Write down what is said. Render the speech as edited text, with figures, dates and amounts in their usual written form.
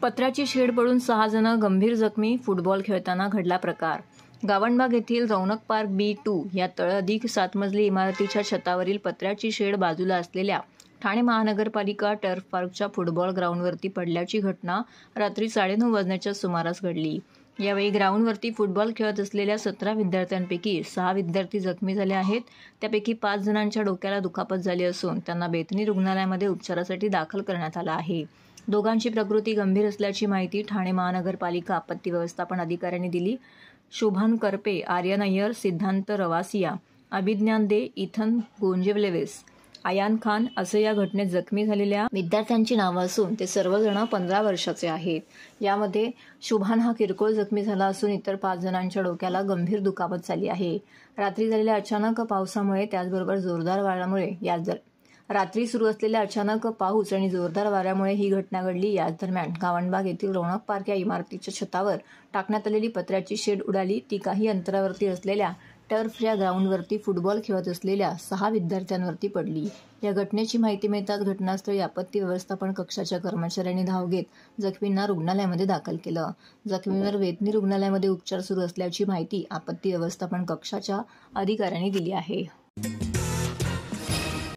पत्र्याची शेड पडून 6 जण गंभीर जखमी. फुटबॉल खेळताना घडला प्रकार. गावणबाग येथील रौनक पार्क B2 या तळअधिक 7 मजली इमारतीच्या छतावरील पत्र्याची शेड बाजूला असलेल्या ठाणे महानगरपालिका टर्फ पार्कच्या फुटबॉल ग्राउंडवरती पडल्याची घटना रात्री 9:30 वाजण्याच्या सुमारास घडली. यावेळी ग्राउंडवरती फुटबॉल खेळत असलेल्या 17 विद्यार्थ्यांपैकी 6 विद्यार्थी जखमी झाले आहेत. त्यापैकी 5 जणांच्या डोक्याला दुखापत झाली असून त्यांना बेतनी रुग्णालयामध्ये उपचारासाठी दाखल करण्यात आलं आहे. दोघांची प्रकृती गंभीर असल्याची माहिती ठाणे महानगरपालिका आपत्ती व्यवस्थापन अधिकाऱ्यांनी दिली. शुभान करपे, आर्यन अय्यर, सिद्धांत रवासिया, अभिज्ञान दे, इथन गोंजेवलेवेस, आयान खान असे या घटनेत जखमी झालेल्या विद्यार्थ्यांची नावं असून ते सर्वजण 15 वर्षाचे आहेत. यामध्ये शुभान हा किरकोळ जखमी झाला असून इतर 5 जणांच्या डोक्याला गंभीर दुखापत झाली आहे. रात्री झालेल्या अचानक पावसामुळे त्याचबरोबर जोरदार वाऱ्यामुळे रात्री सुरू असलेल्या अचानक पाऊस आणि जोरदार वाऱ्यामुळे ही घटना घडली. याच दरम्यान गावणबाग येथील रौनक पार्क या इमारतीच्या छतावर टाकण्यात आलेली पत्र्याची शेड उडाली. ती काही अंतरावरती असलेल्या टर्फ या ग्राउंडवरती फुटबॉल खेळत असलेल्या 6 विद्यार्थ्यांवरती पडली. या घटनेची माहिती मिळताच घटनास्थळी आपत्ती व्यवस्थापन कक्षाच्या कर्मचाऱ्यांनी धाव घेत जखमींना रुग्णालयामध्ये दाखल केलं. जखमींवर बेतनी रुग्णालयामध्ये उपचार सुरू असल्याची माहिती आपत्ती व्यवस्थापन कक्षाच्या अधिकाऱ्यांनी दिली आहे.